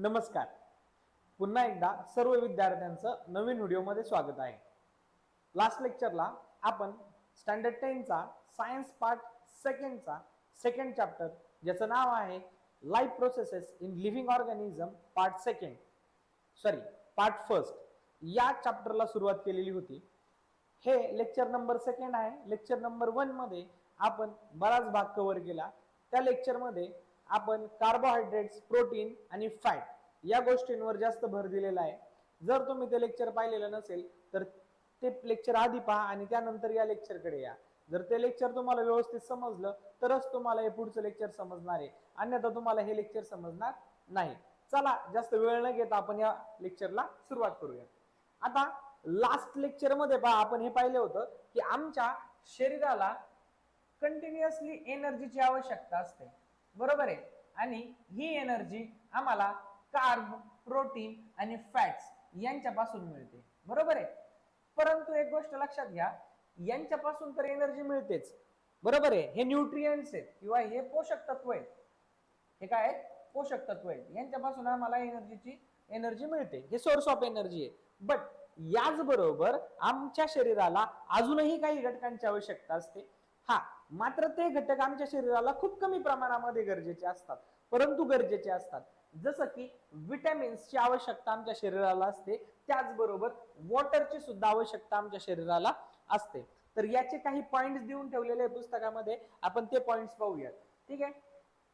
नमस्कार. पुन्हा एकदा सर्व विद्यार्थ्यांचं नवीन व्हिडिओमध्ये स्वागत आहे. लास्ट लेक्चरला आपण स्टँडर्ड 10 चा सायन्स पार्ट सेकंडचा सेकंड चॅप्टर ज्याचं नाव आहे life processes in living organism part first या चॅप्टरला सुरुवात केलेली होती. हे लेक्चर नंबर सेकंड आहे. लेक्चर नंबर 1 मध्ये आपण बराच भाग कव्हर केला. त्या लेक्चरमध्ये आपण कार्बोहायड्रेट्स, प्रोटीन आणि फॅट या गोष्टींवर जास्त भर दिलेला आहे. जर तुम्ही ते लेक्चर पाहिलेलं नसेल तर ते लेक्चर आधी पहा आणि त्यानंतर या लेक्चरकडे या. जर ते लेक्चर तुम्हाला व्यवस्थित समजलं तरच तुम्हाला हे पुढचं लेक्चर समजणार आहे, अन्यथा तुम्हाला हे लेक्चर समजणार नाही. चला जास्त वेळ न घेता आपण या लेक्चरला सुरुवात करूया. आता लास्ट लेक्चर मध्ये पहा आपण हे पाहिलं होतं की आमच्या शरीराला कंटिन्युअसली एनर्जीची आवश्यकता असते, बरोबर आहे. आणि ही एनर्जी आम्हाला कार्ब, प्रोटीन आणि फॅट्स यांच्यापासून मिळते, बरोबर आहे. परंतु एक गोष्ट लक्षात घ्या, यांच्यापासून तर एनर्जी मिळतेच, बरोबर आहे. हे न्यूट्रिएंट्स आहेत किंवा हे पोषक तत्व आहेत. हे काय आहेत? पोषक तत्व आहेत. यांच्यापासून आम्हाला एनर्जी मिळते, हे सोर्स ऑफ एनर्जी आहे. बट याचबरोबर आमच्या शरीराला अजूनही काही घटकांची आवश्यकता असते. मात्र ते घटक आमच्या शरीराला खूप कमी प्रमाणामध्ये गरजेचे असतात, परंतु गरजेचे असतात. जसं की विटॅमिन्सची आवश्यकता आमच्या शरीराला असते, त्याचबरोबर वॉटरची सुद्धा आवश्यकता आमच्या शरीराला असते. तर याचे काही पॉइंट्स देऊन ठेवलेले आहे पुस्तकामध्ये, आपण ते पॉइंट्स पाहूयात. ठीक आहे,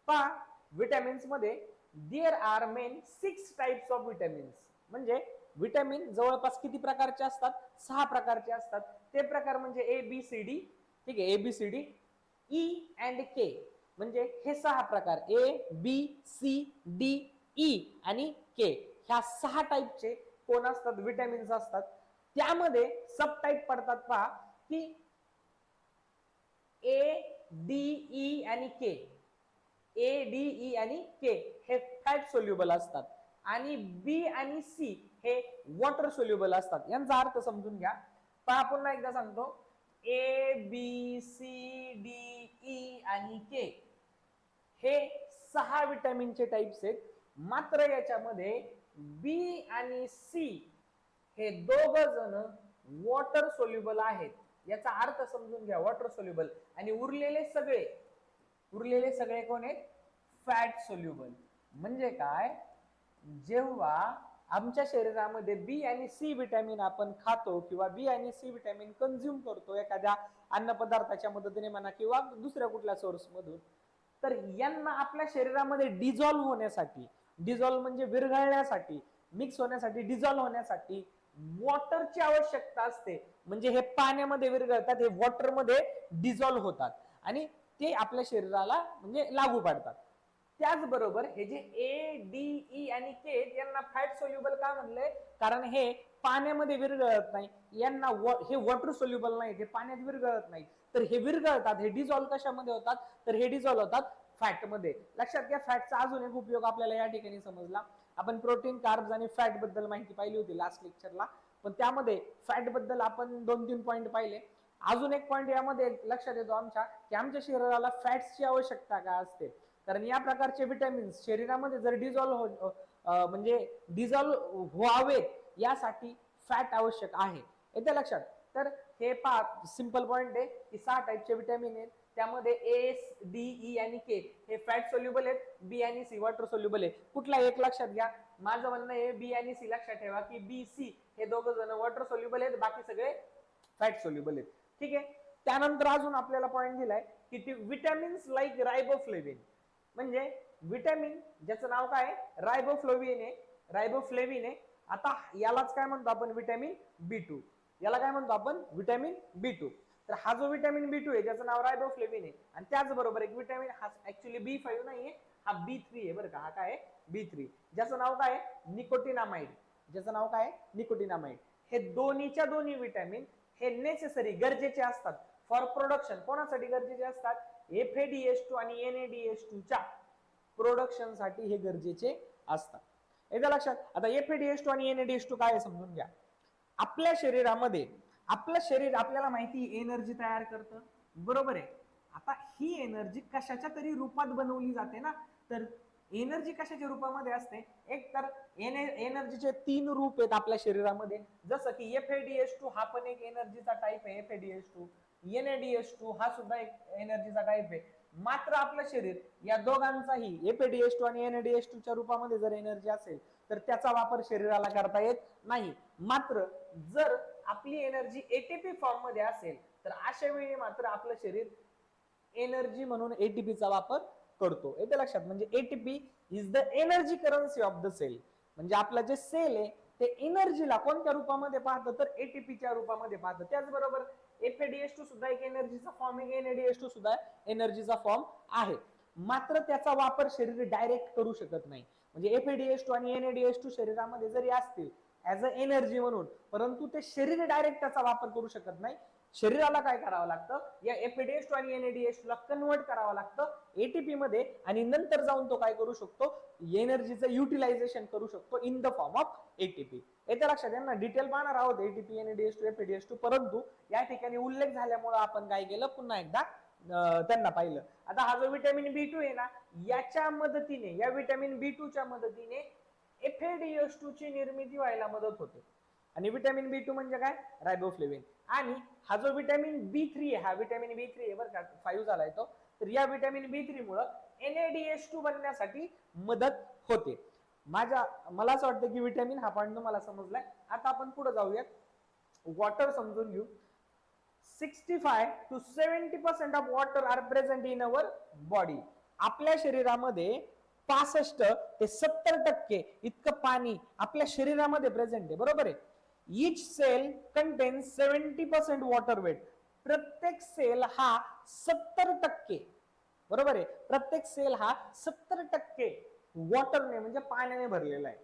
पहा. विटॅमिन्स मध्ये there are main 6 types of vitamins. म्हणजे विटॅमिन जवळपास किती प्रकारचे असतात? 6 प्रकारचे असतात. ते प्रकार म्हणजे ABCD. ठीक आहे, ABCD, E अँड K म्हणजे हे 6 प्रकार ABCDE आणि K ह्या 6 टाइपचे कोण असतात? विटॅमिन्स असतात. त्यामध्ये सब टाइप पडतात पहा की ADE आणि K. ADE आणि K हे फॅट सोल्युबल असतात आणि B आणि C हे वॉटर सोल्युबल असतात. यांचा अर्थ समजून घ्या. पहा पुन्हा एकदा सांगतो, ABCDE आणि K हे 6 विटॅमिनचे टाइप्स आहेत. मात्र याच्यामध्ये B आणि C हे दोघ जण वॉटर सोल्युबल आहेत. याचा अर्थ समजून घ्या, वॉटर सोल्युबल. आणि उरलेले सगळे कोण आहेत? Fat soluble. म्हणजे काय? जेव्हा आमच्या शरीरामध्ये बी आणि सी विटॅमिन आपण खातो किंवा बी आणि सी विटॅमिन कंझ्युम करतो एखाद्या अन्न पदार्थाच्या मदतीने म्हणा किंवा दुसऱ्या कुठल्या सोर्स मधून, तर यांना आपल्या शरीरामध्ये डिझॉल्व्ह होण्यासाठी, डिझॉल्व्ह म्हणजे विरघळण्यासाठी, मिक्स होण्यासाठी, डिझॉल्व्ह होण्यासाठी वॉटरची आवश्यकता असते. म्हणजे हे पाण्यामध्ये विरघळतात, हे वॉटरमध्ये डिझॉल्व्ह होतात आणि ते आपल्या शरीराला म्हणजे लागू पडतात. त्याचबरोबर हे जे ADE आणि K यांना फॅट सोल्युबल का म्हणले? कारण हे पाण्यामध्ये विरघळत नाही. यांना हे वॉटर सोल्युबल नाही, हे पाण्यात विरघळत नाही. तर हे विरघळतात, हे डिझॉल्व्ह कशामध्ये होतात? तर हे डिझॉल्व्ह होतात फॅटमध्ये. लक्षात घ्या, फॅटचा अजून एक उपयोग आपल्याला या ठिकाणी समजला. आपण प्रोटीन, कार्ब्स आणि फॅट बद्दल माहिती पाहिली होती लास्ट लेक्चरला, पण त्यामध्ये फॅट बद्दल आपण 2-3 पॉइंट पाहिले. अजून एक पॉइंट यामध्ये लक्षात येतो आमच्या, की आमच्या शरीराला फॅट्सची आवश्यकता का असते? कारण या प्रकारचे विटॅमिन्स शरीरामध्ये जर डिझॉल्व्ह व्हावेत यासाठी फॅट आवश्यक आहे. येते लक्षात? तर हे 5 सिंपल पॉइंट आहे की 6 टाइपचे विटॅमिन आहेत. त्यामध्ये A, D, E आणि K हे फॅट सोल्युबल आहेत, B आणि C वॉटर सोल्युबल आहे. कुठला एक लक्षात घ्या. माझं म्हणणं आहे B आणि C लक्षात ठेवा की B, C हे दोघं जण वॉटर सोल्युबल आहेत, बाकी सगळे फॅट सोल्युबल आहेत. ठीक आहे. त्यानंतर अजून आपल्याला पॉइंट दिलाय की विटॅमिन्स लाईक रायबोफ्लेविन. म्हणजे विटॅमिन ज्याचं नाव काय? रायबोफ्लेविन आहे. आता यालाच काय म्हणतो आपण? Vitamin B2. याला काय म्हणतो आपण? Vitamin B2. तर हा जो विटॅमिन B2 आहे ज्याचं नाव रायबोफ्लेविन आहे, आणि त्याचबरोबर एक विटॅमिन हा ऍक्च्युअली B5 नाहीये, हा B3 आहे बरं का. हा काय? B3, ज्याचं नाव काय? निकोटिनामाइड. ज्याचं नाव काय? निकोटिनामाइड. हे दोन्हीच्या दोन्ही विटॅमिन हे नेसेसरी, गरजेचे असतात फॉर प्रोडक्शन. कोणासाठी गरजेचे असतात? FADH2 आणि NADH2 च्या प्रोडक्शन साठी हे गरजेचे असतात. एकदा लक्षात. आता FADH2 आणि NADH2 काय समजून घ्या. आपल्या शरीरामध्ये आपलं शरीर आपल्याला माहिती एनर्जी तयार करतं, बरोबर आहे. आता ही एनर्जी कशाच्या तरी रूपात बनवली जाते ना, तर एनर्जी कशाच्या रूपामध्ये असते? एक तर एनर्जीचे 3 रूप आहेत आपल्या शरीरामध्ये, जसं की FADH2 हा पण एक एनर्जीचा टाइप आहे. FADH2 NADH2 हा सुद्धा एक एनर्जीचा टाइप आहे. मात्र आपलं शरीर या दोघांचाही FADH2 आणि NADH2 च्या रूपामध्ये जर एनर्जी असेल तर त्याचा वापर शरीराला करता येत नाही. मात्र जर आपली एनर्जी ATP फॉर्म मध्ये असेल तर अशा वेळी मात्र आपलं शरीर एनर्जी म्हणून एटीपीचा वापर करतो. येते लक्षात? म्हणजे ATP is the energy currency of the cell. म्हणजे आपलं जे सेल आहे ते एनर्जीला कोणत्या रूपामध्ये पाहतं? तर एटीपीच्या रूपामध्ये पाहतं. त्याचबरोबर FADH2 सुद्धा एक एनर्जीचा फॉर्म आहे, NADH2 सुद्धा एनर्जीचा फॉर्म आहे. मात्र त्याचा वापर शरीर डायरेक्ट करू शकत नाही. म्हणजे FADH2 आणि NADH2 शरीरामध्ये जरी असतील ऍज अ एनर्जी म्हणून, परंतु ते शरीर डायरेक्ट त्याचा वापर करू शकत नाही. शरीराला काय करावं लागतं? या FADH2 आणि NADH2 ला कन्वर्ट करावं लागतं एटीपी मध्ये, आणि नंतर जाऊन तो काय करू शकतो? एनर्जीचं युटिलायझेशन करू शकतो in the form of ATP. याच्या लक्षात यांना डिटेल पाहणार आहोत एटीपी, NADH2, FADH2, परंतु या ठिकाणी उल्लेख झाल्यामुळे आपण काय केलं? पुन्हा एकदा त्यांना पाहिलं. आता हा जो व्हिटॅमिन B2 आहे ना, याच्या मदतीने, या व्हिटॅमिन B2 च्या मदतीने FADH2 ची निर्मिती व्हायला मदत होते. आणि व्हिटॅमिन B2 म्हणजे काय? रायबोफ्लेविन. आणि हा जो व्हिटॅमिन B3 आहे, हा व्हिटॅमिन B3 आहे बरं का, 5 झालाय तो. तर या व्हिटॅमिन B3 मुळे NADH2 बनण्यासाठी मदत होते. मला असं वाटतं की व्हिटॅमिन हा पॉईंट तुम्हाला समजलाय. आता आपण पुढे जाऊयात, वॉटर समजून घेऊ. 65 to 70% of water are present in our body. आपल्या शरीरामध्ये 65 ते 70% इतकं पाणी आपल्या शरीरामध्ये प्रेझेंट आहे. बरोबर आहे? Each cell contains 70% water weight. प्रत्येक सेल हा 70%, बरोबर आहे, प्रत्येक सेल हा 70% वॉटरने म्हणजे पाण्याने भरलेला आहे.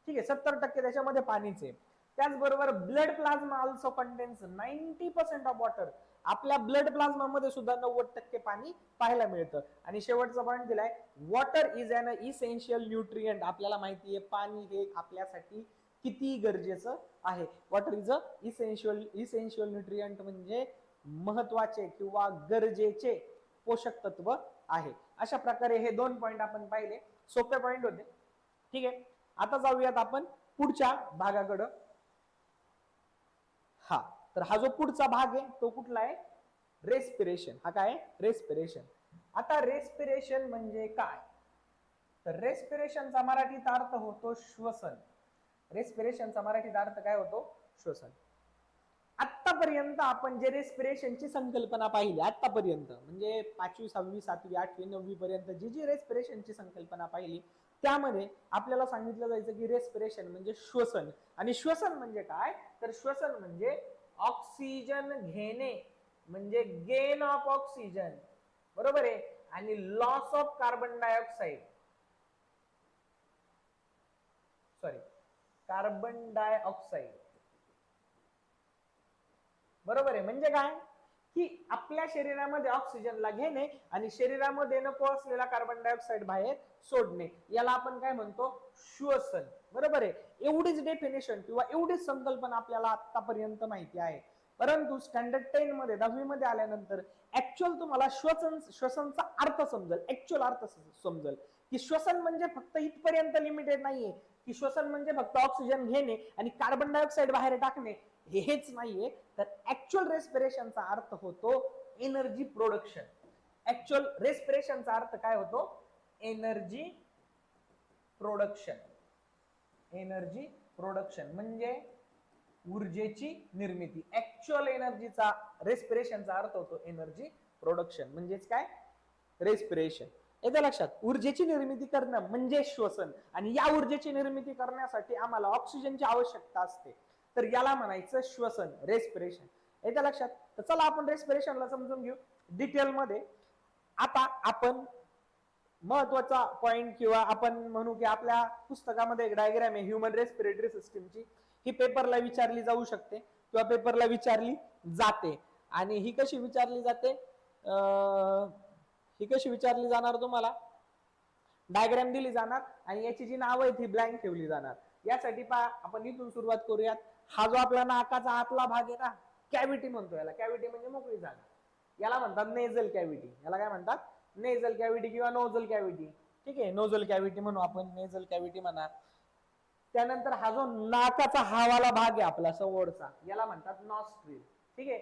ठीक आहे, 70% त्याच्यामध्ये पाणीच आहे. त्याचबरोबर blood plasma also contains 90% of water. आपल्या ब्लड प्लाझ्मा मध्ये सुद्धा 90% पाणी पाहायला मिळतं. आणि शेवटचा पॉईंट दिलाय, water is an essential nutrient. आपल्याला माहिती आहे पाणी हे आपल्यासाठी किती गरजेचं आहे. Water is a essential nutrient म्हणजे महत्वाचे किंवा गरजेचे पोषक तत्व आहे. अशा प्रकारे हे 2 पॉईंट आपण पाहिले. सोपे पॉईंट होते. ठीक आहे, आता जाऊयात आपण पुढच्या भागाकडं. हा, तर हा जो पुढचा भाग आहे तो कुठला आहे? रेस्पिरेशन. हा काय? रेस्पिरेशन. आता रेस्पिरेशन म्हणजे काय? तर रेस्पिरेशनचा मराठीत अर्थ होतो श्वसन. रेस्पिरेशनचा मराठीत अर्थ काय होतो? श्वसन. आतापर्यंत आपण जे रेस्पिरेशनची संकल्पना पाहिली, आतापर्यंत म्हणजे 5वी 6वी 7वी 8वी 9वी पर्यंत जी रेस्पिरेशनची संकल्पना पाहिली, त्यामध्ये आपल्याला सांगितलं जायचं की रेस्पिरेशन म्हणजे श्वसन. आणि श्वसन म्हणजे काय? तर श्वसन म्हणजे ऑक्सिजन घेणे, म्हणजे गेन ऑफ ऑक्सिजन, बरोबर आहे, आणि loss of carbon dioxide, carbon dioxide, बरोबर आहे. म्हणजे काय? की आपल्या शरीरामध्ये ऑक्सिजनला घेणे आणि शरीरामध्ये नको असलेला कार्बन डायऑक्साईड बाहेर सोडणे, याला आपण काय म्हणतो? श्वसन. बरोबर आहे. एवढीच डेफिनेशन किंवा एवढीच संकल्पना आपल्याला आतापर्यंत माहिती आहे. परंतु स्टँडर्ड 10 मध्ये 10वी मध्ये आल्यानंतर ऍक्च्युअल तुम्हाला श्वसनचा अर्थ समजेल, ऍक्च्युअल अर्थ समजेल की श्वसन म्हणजे फक्त इथपर्यंत लिमिटेड नाहीये, की श्वसन म्हणजे फक्त ऑक्सिजन घेणे आणि कार्बन डायऑक्साईड बाहेर टाकणे हेच नाहीये. तर ऍक्च्युअल रेस्पिरेशनचा अर्थ होतो एनर्जी प्रोडक्शन. ऍक्च्युअल रेस्पिरेशनचा अर्थ काय होतो? Energy production. एनर्जी प्रोडक्शन म्हणजे ऊर्जेची निर्मिती. ऍक्च्युअल एनर्जीचा रेस्पिरेशनचा अर्थ होतो एनर्जी प्रोडक्शन. म्हणजेच काय? रेस्पिरेशन. येतं लक्षात? ऊर्जेची निर्मिती करणं म्हणजे श्वसन, आणि या ऊर्जेची निर्मिती करण्यासाठी आम्हाला ऑक्सिजनची आवश्यकता असते. तर याला म्हणायचं श्वसन, रेस्पिरेशन. येतं लक्षात? तर चला आपण रेस्पिरेशनला समजून घेऊ डिटेल मध्ये. आता आपण महत्वाचा पॉइंट किंवा आपण म्हणू की आपल्या पुस्तकामध्ये एक डायग्राम आहे ह्यूमन रेस्पिरेटरी सिस्टीमची. ही पेपरला विचारली जाऊ शकते किंवा पेपरला विचारली जाते. आणि ही कशी विचारली जाते? ही कशी विचारली जाणार? तुम्हाला डायग्राम दिली जाणार आणि याची जी नाव आहे ती ब्लँक ठेवली जाणार. यासाठी आपण इथून सुरुवात करूयात. हा जो आपला नाकाचा आतला भाग आहे ना, कॅव्हिटी म्हणतो याला. कॅव्हिटी म्हणजे मोकळी जागा. याला म्हणतात नेझल कॅव्हिटी. याला काय म्हणतात? नेझल कॅव्हिटी किंवा नोझल कॅव्हिटी. ठीक आहे, नोझल कॅव्हिटी म्हणू आपण, नेझल कॅव्हिटी म्हणा. त्यानंतर हा जो नाकाचा हावाला भाग आहे आपला समोरचा, याला म्हणतात नॉस्ट्रिल. ठीक आहे,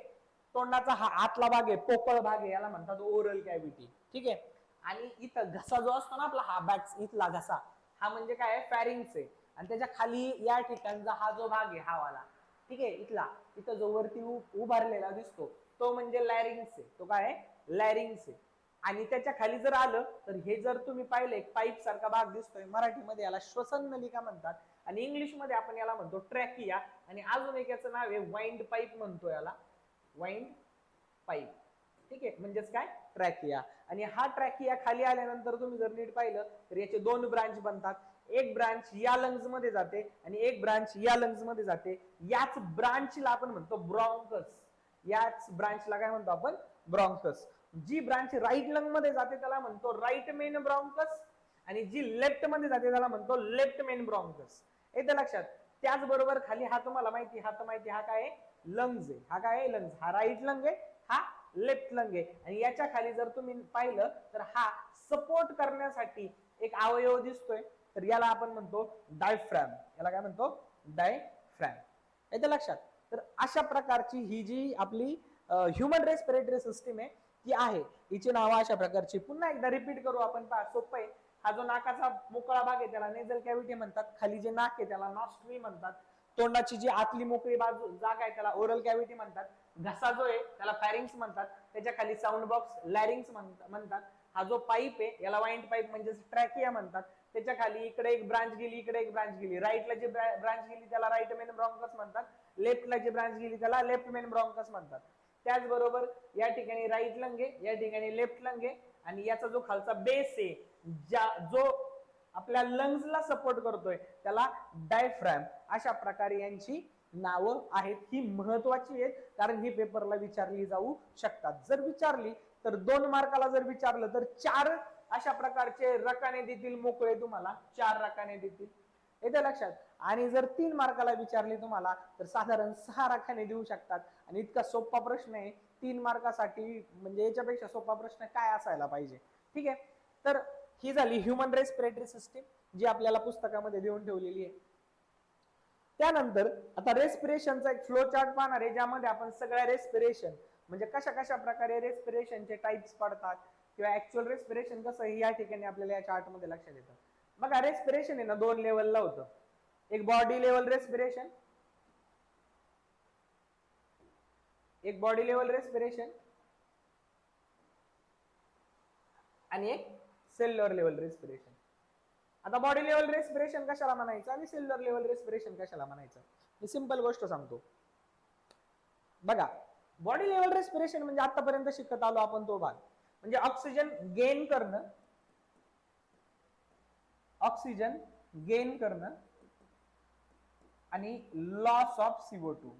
तोंडाचा हा आतला भाग आहे, पोकळ भाग आहे, याला म्हणतात ओरल कॅव्हिटी. ठीक आहे, आणि इथं घसा जो असतो ना आपला, हा बॅक इथला घसा, हा म्हणजे काय आहे, फॅरिंग्स आहे. आणि त्याच्या खाली या ठिकाणचा हा जो भाग आहे हावाला, ठीक आहे, इथला, इथं जो वरती उभारलेला दिसतो तो म्हणजे लॅरिंग्स आहे. तो काय आहे, लॅरिंग्स आहे. आणि त्याच्या खाली जर आलं तर हे जर तुम्ही पाहिलं, एक पाईप सारखा भाग दिसतोय, मराठीमध्ये याला श्वसन नलिका म्हणतात आणि इंग्लिशमध्ये आपण याला म्हणतो ट्रॅकिया. आणि अजून एक याचं नाव आहे वाइंड पाईप म्हणतो याला, वाइंड पाईप. ठीक आहे, म्हणजेच काय, ट्रॅकिया. आणि हा ट्रॅकिया खाली आल्यानंतर तुम्ही जर नीट पाहिलं तर याचे दोन ब्रांच बनतात. एक ब्रांच या लंग्स मध्ये जाते आणि एक ब्रांच या लंग्स मध्ये जाते. याच ब्रांचला आपण म्हणतो ब्रॉन्कस. याच ब्रांचला काय म्हणतो आपण, ब्रॉन्कस. जी ब्रांच राईट लंग मध्ये जाते त्याला म्हणतो राईट मेन ब्रॉन्कस, आणि जी लेफ्ट मध्ये जाते त्याला म्हणतो लेफ्ट मेन ब्रॉन्कस. येतं लक्षात. त्याचबरोबर खाली हा तुम्हाला माहिती, हा तर माहिती, हा काय आहे, लंग्स आहे. हा काय आहे, लंग्स. हा राईट लंग आहे, हा लेफ्ट लंग आहे. आणि याच्या खाली जर तुम्ही पाहिलं तर हा सपोर्ट करण्यासाठी एक अवयव दिसतोय, तर याला आपण म्हणतो डायफ्रॅम. याला काय म्हणतो, डायफ्रॅम. येतं लक्षात. तर अशा प्रकारची ही जी आपली ह्युमन रेस्पिरेटरी सिस्टीम आहे ती आहे. हिची नावं अशा प्रकारची. पुन्हा एकदा रिपीट करू आपण, पहा, सोपं आहे. हा जो नाकाचा मोकळा भाग आहे त्याला नेझल कॅव्हिटी म्हणतात. खाली जे नाक आहे त्याला नॉस्ट्री म्हणतात. तोंडाची जी आतली मोकळी बाजू जागा आहे त्याला ओरल कॅव्हिटी म्हणतात. घसा जो आहे त्याला फॅरिंग्स म्हणतात. त्याच्या खाली साऊंड बॉक्स लॅरिंग्स म्हणतात. हा जो पाईप आहे याला वाइंड पाईप म्हणजे ट्रॅकिया म्हणतात. त्याच्या खाली इकडे एक ब्रांच गेली, इकडे एक ब्रांच गेली. राईटला जी ब्रांच गेली त्याला राईट मेन ब्रॉन्कस म्हणतात. लेफ्टला जी ब्रांच गेली त्याला लेफ्ट मेन ब्रॉन्कस म्हणतात. त्याचबरोबर या ठिकाणी राईट लंग आहे, या ठिकाणी लेफ्ट लंग आहे. आणि याचा जो खालचा बेस आहे, जो आपल्या लंग्सला सपोर्ट करतोय त्याला डायफ्रॅम. अशा प्रकारे यांची नावं आहेत. ही महत्वाची आहेत कारण ही पेपरला विचारली जाऊ शकतात. जर विचारली तर 2 मार्काला जर विचारलं तर 4 अशा प्रकारचे रकाने देतील मोकळे, तुम्हाला 4 रकाने देतील. येते लक्षात. आणि जर 3 मार्काला विचारली तुम्हाला तर साधारण 6 रकाने देऊ शकतात. आणि इतका सोपा प्रश्न आहे 3 मार्कासाठी, म्हणजे याच्यापेक्षा सोपा प्रश्न काय असायला पाहिजे. ठीक आहे, तर ही झाली ह्युमन रेस्पिरेटरी सिस्टीम जी आपल्याला पुस्तकामध्ये देऊन ठेवलेली आहे. त्यानंतर आता रेस्पिरेशनचा एक फ्लो चार्ट पाहणार आहे, ज्यामध्ये आपण सगळ्या रेस्पिरेशन म्हणजे कशा कशा प्रकारे रेस्पिरेशनचे टाइप्स पडतात किंवा ऍक्च्युअल रेस्पिरेशन कसं आहे या ठिकाणी आपल्याला या चार्ट मध्ये लक्षात येतं. बघा, रेस्पिरेशन आहे ना 2 लेवलला होतं. एक बॉडी लेवल रेस्पिरेशन, एक बॉडी लेवल रेस्पिरेशन आणि एक सेल्युलर लेवल रेस्पिरेशन. आता बॉडी लेवल रेस्पिरेशन कशाला म्हणायचं आणि सेल्युलर लेवल रेस्पिरेशन कशाला म्हणायचं, मी सिंपल गोष्ट सांगतो. बघा, बॉडी लेवल रेस्पिरेशन म्हणजे आतापर्यंत शिकत आलो आपण तो भाग, म्हणजे ऑक्सिजन गेन करणं, ऑक्सिजन गेन करणं आणि loss of CO2.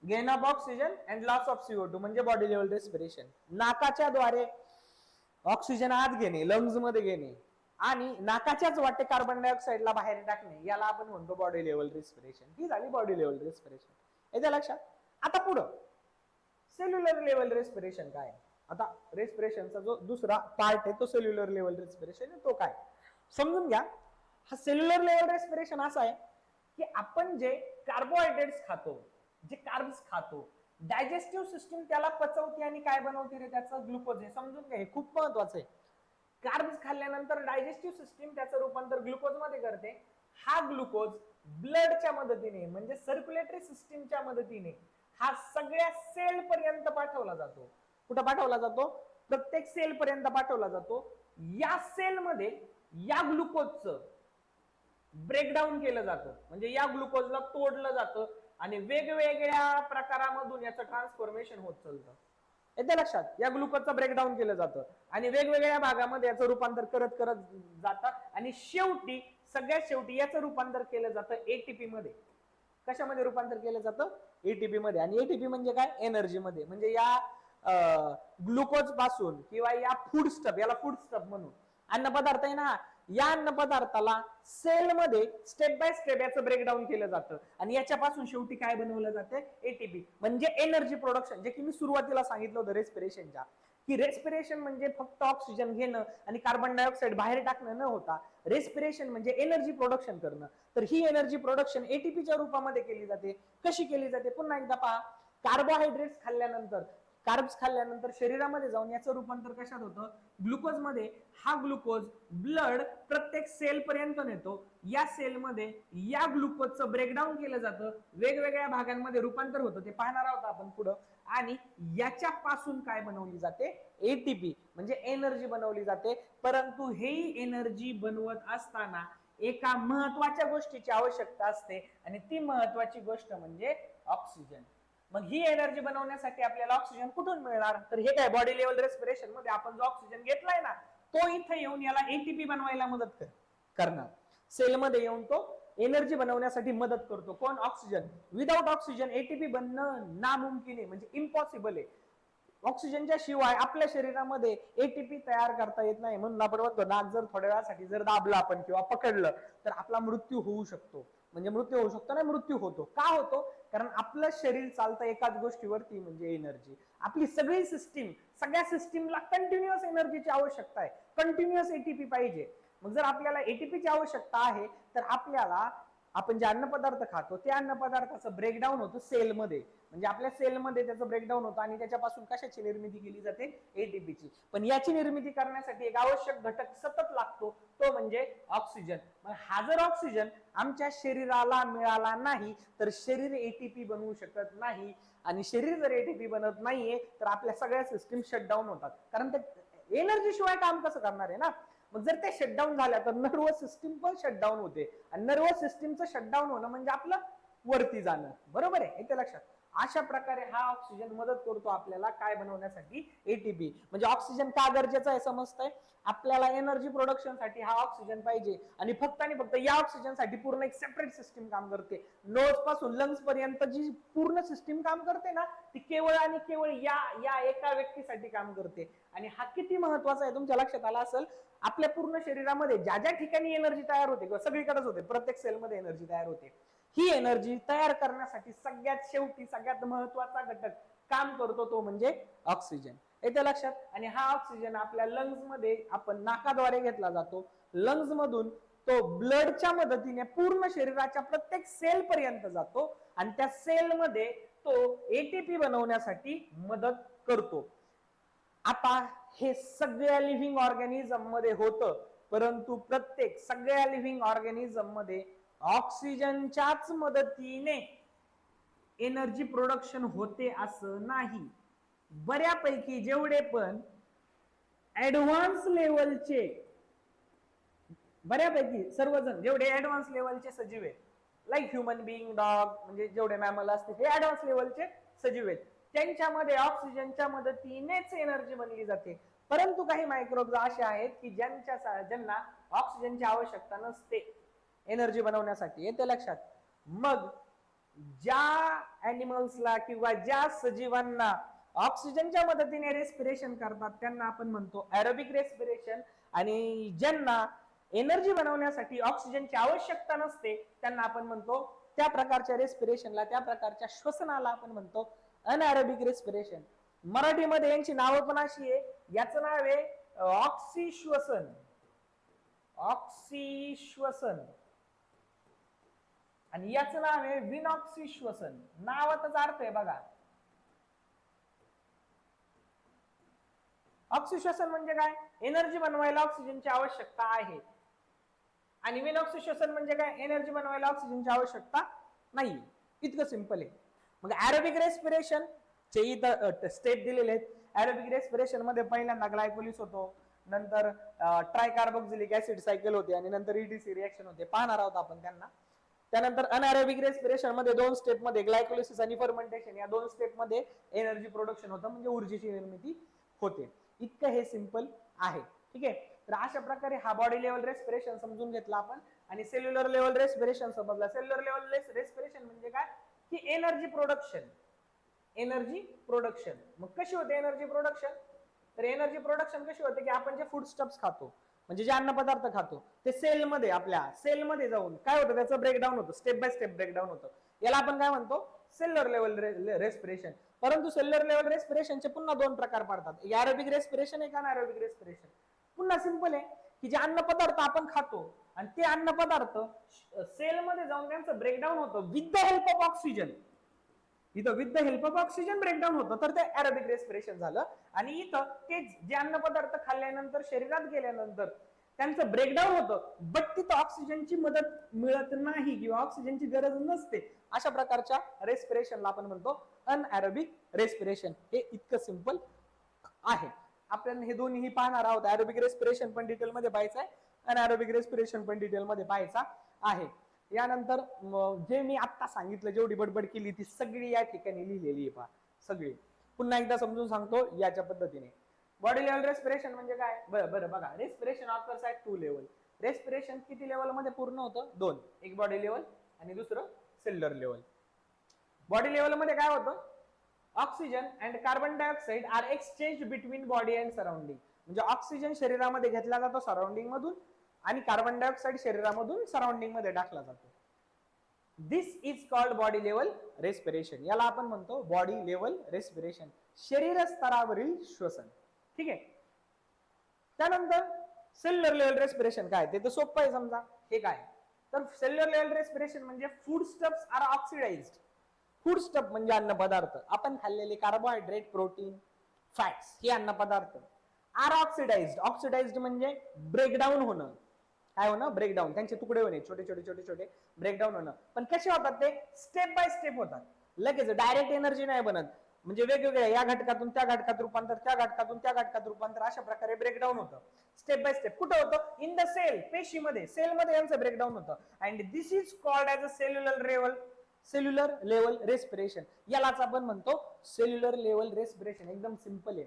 Gain of oxygen and loss of CO2 म्हणजे बॉडी लेवल रेस्पिरेशन. नाकाच्या द्वारे ऑक्सिजन आत घेणे, लंग्स मध्ये घेणे आणि नाकाच्याच वाटे कार्बन डायऑक्साइडला बाहेर टाकणे, याला आपण म्हणतो बॉडी लेवल रेस्पिरेशन. ही झाली बॉडी लेवल रेस्पिरेशन. येते लक्षात. आता पुढं सेल्युलर लेवल रेस्पिरेशन काय. आता रेस्पिरेशनचा जो दुसरा पार्ट आहे तो सेल्युलर लेवल रेस्पिरेशन आहे. तो काय समजून घ्या. हा सेल्युलर लेवल रेस्पिरेशन असा आहे की आपण जे कार्बोहायड्रेट्स खातो, जे कार्ब्स खातो, डायजेस्टिव्ह सिस्टीम त्याला पचवते आणि काय बनवते रे, त्याचं ग्लुकोज. हे समजून घ्या, हे खूप महत्वाचं आहे. कार्ब्स खाल्ल्यानंतर डायजेस्टिव्ह सिस्टीम त्याचं रूपांतर ग्लुकोज मध्ये करते. हा ग्लुकोज ब्लडच्या मदतीने म्हणजे सर्क्युलेटरी सिस्टीमच्या मदतीने हा सगळ्या सेल पर्यंत पाठवला जातो. कुठं पाठवला जातो, प्रत्येक सेल पर्यंत पाठवला जातो. या सेल मध्ये या ग्लुकोजचं ब्रेकडाऊन केलं जातं, म्हणजे या ग्लुकोजला तोडलं जातं आणि वेगवेगळ्या प्रकारामधून याचं ट्रान्सफॉर्मेशन होत चालतं. येते लक्षात. या ग्लुकोजचं ब्रेकडाऊन केलं जातं आणि वेगवेगळ्या भागामध्ये याचं रूपांतर करत करत जातात आणि शेवटी सगळ्यात शेवटी याचं रूपांतर केलं जातं एटीपी मध्ये. कशामध्ये रूपांतर केलं जातं, एटीपी मध्ये. आणि एटीपी म्हणजे काय, एनर्जी मध्ये. म्हणजे या ग्लुकोज पासून किंवा या फूड स्टफ, याला फूड स्टफ म्हणून, अन्न पदार्थ आहे ना, या अन्न पदार्थाला सेल मध्ये स्टेप बाय स्टेप याचं ब्रेकडाऊन केलं जातं आणि याच्यापासून शेवटी काय बनवलं जातं, एटीपी म्हणजे एनर्जी प्रोडक्शन. जे की मी सुरुवातीला सांगितलं होतं रेस्पिरेशनच्या, की रेस्पिरेशन म्हणजे फक्त ऑक्सिजन घेणं आणि कार्बन डायऑक्साईड बाहेर टाकणं न होता रेस्पिरेशन म्हणजे एनर्जी प्रोडक्शन करणं. तर ही एनर्जी प्रोडक्शन एटीपीच्या रूपामध्ये केली जाते. कशी केली जाते पुन्हा एकदा पहा. कार्बोहायड्रेट्स खाल्ल्यानंतर, कार्ब्स खाल्ल्यानंतर शरीरामध्ये जाऊन याचं रूपांतर कशात होतं? ग्लुकोज मध्ये. हा ग्लुकोज ब्लड प्रत्येक सेल पर्यंत नेतो. या सेलमध्ये या ग्लुकोजचं ब्रेकडाऊन केलं जातं, वेगवेगळ्या भागांमध्ये रूपांतर होतं, ते पाहणार आहोत आपण पुढं. आणि याच्यापासून काय बनवली जाते? एटीपी म्हणजे एनर्जी बनवली जाते. परंतु ही एनर्जी बनवत असताना एका महत्वाच्या गोष्टीची आवश्यकता असते आणि ती महत्वाची गोष्ट म्हणजे ऑक्सिजन. मग ही एनर्जी बनवण्यासाठी आपल्याला ऑक्सिजन कुठून मिळणार? तर हे काय बॉडी लेवल रेस्पिरेशन मध्ये आपण जो ऑक्सिजन घेतलाय ना, तो इथे येऊन याला एटीपी बनवायला मदत करणार. सेलमध्ये येऊन तो एनर्जी बनवण्यासाठी मदत करतो. कोण? ऑक्सिजन. विदाउट ऑक्सिजन एटीपी बनणं नामुमकिन आहे, म्हणजे इम्पॉसिबल आहे. ऑक्सिजनच्या शिवाय आपल्या शरीरामध्ये एटीपी तयार करता येत नाही. म्हणून आपण म्हणतो नाक जर थोड्या वेळासाठी जर दाबलं आपण किंवा पकडलं तर आपला मृत्यू होऊ शकतो. म्हणजे मृत्यू होऊ शकतो नाही, मृत्यू होतो. का होतो? कारण आपलं शरीर चालतं एकाच गोष्टीवरती म्हणजे एनर्जी. आपली सगळी सिस्टीम, सगळ्या सिस्टीमला कंटिन्युअस एनर्जीची आवश्यकता आहे, कंटिन्युअस एटीपी पाहिजे. मग जर आपल्याला एटीपीची आवश्यकता आहे तर आपल्याला आपण जे अन्न पदार्थ खातो त्या अन्न पदार्थाचं ब्रेकडाऊन होतं सेलमध्ये. म्हणजे आपल्या सेलमध्ये त्याचं ब्रेकडाऊन होतं आणि त्याच्यापासून कशाची निर्मिती केली जाते? एटीपीची. पण याची निर्मिती करण्यासाठी एक आवश्यक घटक सतत लागतो, तो म्हणजे ऑक्सिजन. मग हा जर ऑक्सिजन आमच्या शरीराला मिळाला नाही तर शरीर एटीपी बनवू शकत नाही. आणि शरीर जर एटीपी बनत नाहीये तर आपल्या सगळ्या सिस्टीम शटडाऊन होतात. कारण ते एनर्जी शिवाय काम कसं करणार आहे ना. मग जर ते शटडाऊन झाल्या तर नर्वस सिस्टीम पण शटडाऊन होते आणि नर्वस सिस्टीमचं शटडाऊन होणं म्हणजे आपलं वरती जाणं. बरोबर आहे, येते लक्षात. अशा प्रकारे हा ऑक्सिजन मदत करतो आपल्याला काय बनवण्यासाठी? एटीपी. म्हणजे ऑक्सिजन का गरजेचं आहे समजतंय? आपल्याला एनर्जी प्रोडक्शन साठी हा ऑक्सिजन पाहिजे आणि फक्त या ऑक्सिजन साठी पूर्ण एक सेपरेट सिस्टीम काम करते. नोज पासून लंग्स पर्यंत जी पूर्ण सिस्टीम काम करते ना, ती केवळ आणि केवळ या एका व्यक्तीसाठी काम करते. आणि हा किती महत्वाचा आहे तुमच्या लक्षात आला असेल. आपल्या पूर्ण शरीरामध्ये ज्या ज्या ठिकाणी एनर्जी तयार होते किंवा सगळीकडेच होते, प्रत्येक सेलमध्ये एनर्जी तयार होते. ही एनर्जी तयार करण्यासाठी सगळ्यात शेवटी सगळ्यात महत्वाचा घटक काम करतो तो म्हणजे ऑक्सिजन. येते लक्षात. आणि हा ऑक्सिजन आपल्या लंग्स मध्ये आपण नाकाद्वारे घेतला जातो. लंग्स मधून तो ब्लडच्या मदतीने पूर्ण शरीराच्या प्रत्येक सेल पर्यंत जातो आणि त्या सेलमध्ये तो एटीपी बनवण्यासाठी मदत करतो. आता हे सगळ्या लिव्हिंग ऑर्गॅनिझम मध्ये होतं, परंतु प्रत्येक सगळ्या लिव्हिंग ऑर्गॅनिझम मध्ये ऑक्सिजनच्याच मदतीने एनर्जी प्रोडक्शन होते असं नाही. बऱ्यापैकी जेवढे पण ऍडव्हान्स लेवलचे, बऱ्यापैकी सर्वजण जेवढे ऍडव्हान्स लेवलचे सजीव आहेत, लाईक ह्युमन बिईंग, डॉग, म्हणजे जेवढे मॅमल असतील हे ऍडव्हान्स लेवलचे सजीव आहेत, त्यांच्यामध्ये ऑक्सिजनच्या मदतीनेच एनर्जी बनली जाते. परंतु काही मायक्रोब्स असे आहेत की ज्यांना ऑक्सिजनची आवश्यकता नसते एनर्जी बनवण्यासाठी. येते लक्षात. मग ज्या ऍनिमल्सला किंवा ज्या सजीवांना ऑक्सिजनच्या मदतीने रेस्पिरेशन करतात त्यांना आपण म्हणतो एरोबिक रेस्पिरेशन. आणि ज्यांना एनर्जी बनवण्यासाठी ऑक्सिजनची आवश्यकता नसते त्यांना आपण म्हणतो, त्या प्रकारच्या रेस्पिरेशनला, त्या प्रकारच्या श्वसनाला आपण म्हणतो अनएरोबिक रेस्पिरेशन. मराठीमध्ये यांची नावं पण अशी आहे. याचं नाव आहे ऑक्सिश्वसन. ऑक्सिश्वसन. आणि याचं नाव आहे विनॉक्सिश्वसन. नावातच अर्थ आहे बघा. ऑक्सिश्वसन म्हणजे काय? एनर्जी बनवायला ऑक्सिजनची आवश्यकता आहे. आणि विनॉक्सिश्वसन म्हणजे काय? एनर्जी बनवायला ऑक्सिजनची आवश्यकता नाही. इतकं सिंपल आहे. मग एरोबिक रेस्पिरेशन चे इथं स्टेप दिलेले आहेत. एरोबिक रेस्पिरेशन मध्ये पहिल्यांदा ग्लायकोलिस होतो, नंतर ट्रायकार्बोक्सिलिक ऍसिड सायकल होते आणि नंतर ईडीसी रिएक्शन होते. पाहणार आहोत आपण त्यांना. त्यानंतर अनएरोबिक रेस्पिरेशन मध्ये दोन स्टेप मध्ये ग्लायकोलिसिस आणि फर्मेंटेशन या दोन स्टेप मध्ये एनर्जी प्रोडक्शन होतं, म्हणजे ऊर्जेची निर्मिती होते. इतकं हे सिंपल आहे. ठीक आहे. तर अशा प्रकारे हा बॉडी लेवल रेस्पिरेशन समजून घेतला आपण आणि सेल्युलर लेवल रेस्पिरेशन समजला. सेल्युलर लेवल रेस्पिरेशन म्हणजे काय? की एनर्जी प्रोडक्शन. एनर्जी प्रोडक्शन मग कशी होते एनर्जी प्रोडक्शन? तर एनर्जी प्रोडक्शन कशी होते की आपण जे फूड स्टफ्स खातो, म्हणजे जे अन्न पदार्थ खातो, ते सेलमध्ये, आपल्या सेलमध्ये जाऊन काय होतं? त्याचं ब्रेकडाऊन होतं, स्टेप बाय स्टेप ब्रेकडाऊन होतं. याला आपण काय म्हणतो? Cellular level respiration. परंतु सेल्युलर लेवल रेस्पिरेशनचे पुन्हा दोन प्रकार पडतात, एक एरोबिक रेस्पिरेशन, एक अनारोबिक रेस्पिरेशन. पुन्हा सिंपल आहे की जे अन्न पदार्थ आपण खातो आणि ते अन्न पदार्थ सेलमध्ये जाऊन त्यांचं ब्रेकडाऊन होतं with the help of oxygen. इथं with the help of oxygen breakdown होतं तर ते एरोबिक रेस्पिरेशन झालं. आणि इथं तेच जे अन्न पदार्थ खाल्ल्यानंतर शरीरात गेल्यानंतर त्यांचं ब्रेकडाऊन होतं, बट तिथं ऑक्सिजनची मदत मिळत नाही किंवा ऑक्सिजनची गरज नसते, अशा प्रकारच्या रेस्पिरेशनला आपण म्हणतो अनएरोबिक रेस्पिरेशन. हे इतकं सिंपल आहे. आपण हे दोन्ही पाहणार आहोत. एरोबिक रेस्पिरेशन पण डिटेल मध्ये पाहायचं आहे, अनएरोबिक रेस्पिरेशन पण डिटेल मध्ये पाहायचा आहे. यानंतर जे मी आता सांगितलं, जेवढी बडबड केली ती सगळी या ठिकाणी लिहिलेली आहे पहा, सगळी. पुन्हा एकदा समजून सांगतो याच्या पद्धतीने. बॉडी लेवल रेस्पिरेशन म्हणजे काय? बरं बघा, respiration occurs at 2 level. Respiration किती लेवल मध्ये पूर्ण होतं? 2. एक बॉडी लेवल आणि दुसरं सेल्युलर लेवल. बॉडी लेवल मध्ये काय होतं? Oxygen and carbon dioxide are exchange between body and surrounding. म्हणजे ऑक्सिजन शरीरामध्ये घेतला जातो सराउंडिंग मधून आणि कार्बन डायऑक्साईड शरीरामधून सराउंडिंग मध्ये टाकला जातो. This is called body level respiration. याला आपण म्हणतो बॉडी लेवल रेस्पिरेशन, शरीर स्तरावरील श्वसन. ठीक आहे. त्यानंतर सेल्युलर लेवल रेस्पिरेशन काय ते तर सोपं आहे समजा. हे काय तर सेल्युलर लेवल रेस्पिरेशन म्हणजे food stuffs are oxidised. Food stuff म्हणजे अन्न पदार्थ, आपण खाल्लेले कार्बोहायड्रेट, प्रोटीन, फॅट्स हे अन्न पदार्थ आर ऑक्सिडाइज्ड. ऑक्सिडाइज्ड म्हणजे ब्रेकडाऊन होणं. काय होणं? ब्रेकडाऊन, त्यांचे तुकडे होणे, छोटे छोटे छोटे छोटे ब्रेकडाऊन होणं. पण कसे होतात ते? स्टेप बाय स्टेप होतात. लगेच डायरेक्ट एनर्जी नाही बनत. म्हणजे वेगवेगळ्या या घटकातून त्या घटकात रूपांतर, त्या घटकातून त्या घटकात रूपांतर, अशा प्रकारे ब्रेकडाऊन होतं स्टेप बाय स्टेप. कुठं होतं? इन द सेल, पेशीमध्ये, सेलमध्ये यांचं ब्रेकडाऊन होतं. And this is called as a cellular level respiration. यालाच आपण म्हणतो सेल्युलर लेवल रेस्पिरेशन. एकदम सिंपल आहे.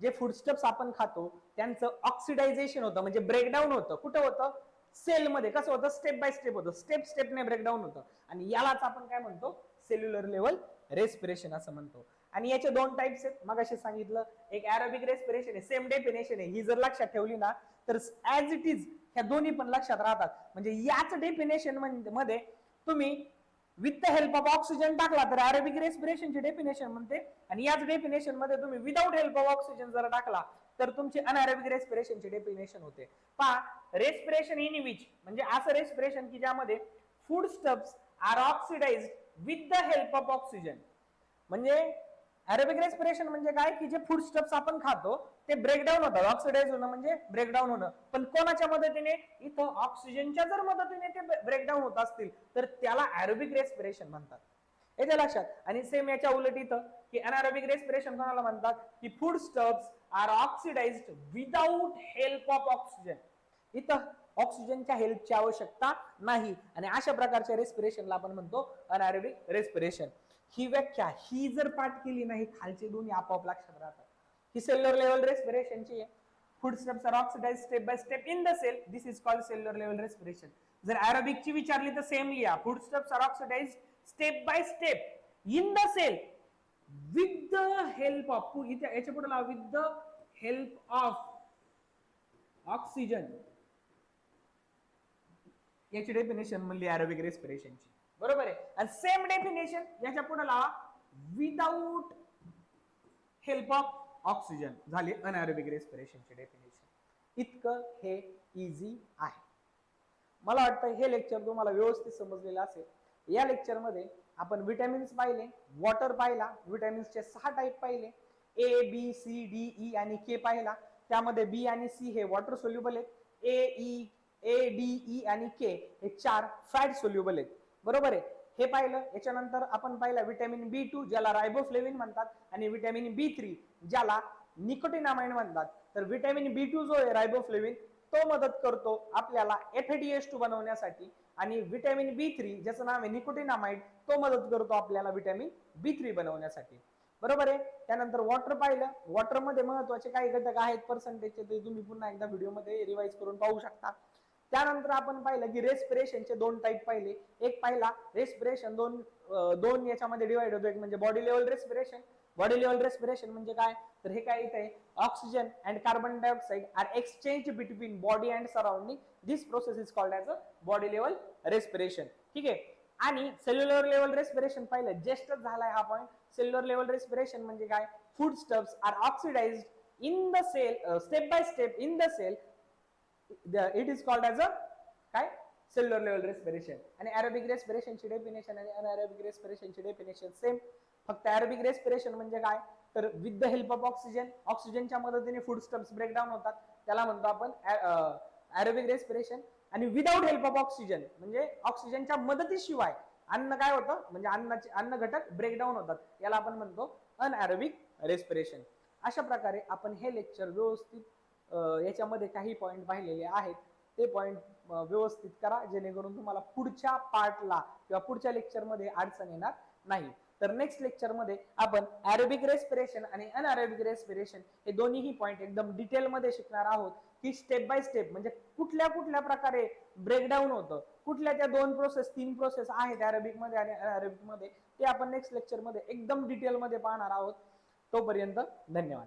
जे फूडस्टफ्स आपण खातो त्यांचं ऑक्सिडायझेशन होतं, म्हणजे ब्रेकडाऊन होतं. कुठं होतं? सेलमध्ये. कसं होतं? स्टेप बाय स्टेप होतं, स्टेप स्टेपने ब्रेकडाऊन होतं. आणि यालाच आपण काय म्हणतो? सेल्युलर लेवल रेस्पिरेशन असं म्हणतो. आणि याचे दोन टाइप्स आहेत, मगाशी सांगितलं. एक एरोबिक रेस्पिरेशन आहे, सेम डेफिनेशन आहे. ही जर लक्षात ठेवली ना तर ऍज इट इज ह्या दोन्ही पण लक्षात राहतात. म्हणजे याच डेफिनेशन मध्ये तुम्ही with the help of oxygen टाकला तर एरोबिक रेस्पिरेशनची डेफिनेशन म्हणते. आणि याच डेफिनेशन मध्ये तुम्ही विदाउट हेल्प ऑफ ऑक्सिजन जर टाकला तर तुमची अनएरोबिक रेस्पिरेशनची डेफिनेशन होते. पहा, रेस्पिरेशन इन विच म्हणजे असं रेस्पिरेशन की ज्यामध्ये food stuffs are oxidised with the help of oxygen. म्हणजे एरोबिक रेस्पिरेशन म्हणजे काय? की जे फूड स्टफ्स आपण खातो ते ब्रेकडाऊन होतात. ऑक्सिडाइज होणं म्हणजे ब्रेकडाऊन होणं. पण कोणाच्या मदतीने? इथं ऑक्सिजनच्या जर मदतीने ते ब्रेकडाऊन होत असतील तर त्याला एरोबिक रेस्पिरेशन म्हणतात. येते लक्षात. आणि सेम याच्या उलट इथं की अनारोबिक रेस्पिरेशन कोणाला म्हणतात? की food stuffs are oxidised without help of oxygen. इथं ऑक्सिजनच्या हेल्पची आवश्यकता नाही. आणि अशा प्रकारच्या रेस्पिरेशनला आपण म्हणतो अनारोबिक रेस्पिरेशन. ही व्याख्या ही जर पाठ केली नाही, खालचे दोन्ही आपोआप लक्षात राहतात. ही सेल्युलर लेवल रेस्पिरेशनची आहे. Food stuffs are oxidised step by step in the cell. This is called cellular level respiration. जर एरोबिक ची विचारली तर सेम लिहा. Food stuffs are oxidised step by step in the cell with the help of, याच्या पुढे लावा, with the help of oxygen. याची definition म्हणली एरोबिक रेस्पिरेशनची. बरोबर आहे. आणि सेम डेफिनेशन याच्या पुढे लावा, विदाउट हेल्प ऑफ ऑक्सिजन. झाली अनएरोबिक रेस्पिरेशनची डेफिनेशन. इतकं हे इझी आहे. मला वाटतं हे लेक्चर तुम्हाला व्यवस्थित समजलेलं असेल. या लेक्चर मध्ये आपण विटॅमिन्स पाहिले, वॉटर पाहिला, विटॅमिन्सचे 6 टाईप पाहिले, A B C D E आणि के पाहिला. त्यामध्ये बी आणि सी हे वॉटर सोल्युबल आहेत. ए डी ई आणि के हे 4 फॅट सोल्युबल आहेत. बरोबर आहे. हे पाहिलं. याच्यानंतर आपण पाहिला विटॅमिन B2 ज्याला रायबोफ्लेविन म्हणतात आणि विटॅमिन B3 ज्याला निकोटिनामाइड म्हणतात. तर विटॅमिन B2 जो आहे रायबोफ्लेविन तो मदत करतो आपल्याला FADH2 बनवण्यासाठी. आणि विटॅमिन B3 ज्याचं नाव आहे निकोटिनामाइड तो मदत करतो आपल्याला विटॅमिन B3 बनवण्यासाठी. बरोबर आहे. त्यानंतर वॉटर पाहिलं. वॉटर मध्ये महत्वाचे काही घटक आहेत पर्सेंटेजचे, ते तुम्ही पुन्हा एकदा व्हिडिओ मध्ये रिवाइज करून पाहू शकता. त्यानंतर आपण पाहिलं की रेस्पिरेशनचे 2 टाईप पाहिले. एक पाहिला रेस्पिरेशन दोन याच्यामध्ये डिवाइड होतो. एक म्हणजे body level respiration. Body level respiration म्हणजे काय? तर हे काय इथे oxygen and carbon dioxide are exchange between body and surrounding. This process is called as a body level respiration. ठीक आहे. आणि सेल्युलर लेवल रेस्पिरेशन पाहिलं, जस्टच झालाय हा पॉईंट. सेल्युलर लेवल रेस्पिरेशन म्हणजे काय, food stuffs are oxidised in the cell step by step in the cell, it is called as a काय, cellular level respiration. आणि ॲरोबिक रेस्पिरेशनची डेफिनेशन आणि अनॲरोबिक रेस्पिरेशनची डेफिनेशन सेम. फक्त ॲरोबिक रेस्पिरेशन म्हणजे काय, तर with the help of oxygen, ऑक्सिजनच्या मदतीने फूड स्टफ्स ब्रेकडाऊन होतात, त्याला म्हणतो आपण ॲरोबिक रेस्पिरेशन. आणि विदाउट हेल्प ऑफ ऑक्सिजन म्हणजे ऑक्सिजनच्या मदतीशिवाय अन्न काय होतं, म्हणजे अन्न घटक ब्रेकडाऊन होतात, याला आपण म्हणतो अनॲरोबिक रेस्पिरेशन. अशा प्रकारे आपण हे लेक्चर व्यवस्थित याच्यामध्ये काही पॉईंट पाहिलेले आहेत, ते पॉईंट व्यवस्थित करा, जेणेकरून तुम्हाला पुढच्या पार्टला किंवा पुढच्या लेक्चरमध्ये अडचण येणार नाही. तर नेक्स्ट लेक्चरमध्ये आपण ॲरोबिक रेस्पिरेशन आणि अनॲरोबिक रेस्पिरेशन हे दोन्हीही पॉईंट एकदम डिटेलमध्ये शिकणार आहोत, की स्टेप बाय स्टेप म्हणजे कुठल्या कुठल्या प्रकारे ब्रेकडाऊन होतं, कुठल्या त्या 2 प्रोसेस आहेत ॲरोबिक मध्ये आणि अनॲरोबिक मध्ये, ते आपण नेक्स्ट लेक्चरमध्ये एकदम डिटेलमध्ये पाहणार आहोत. तोपर्यंत धन्यवाद.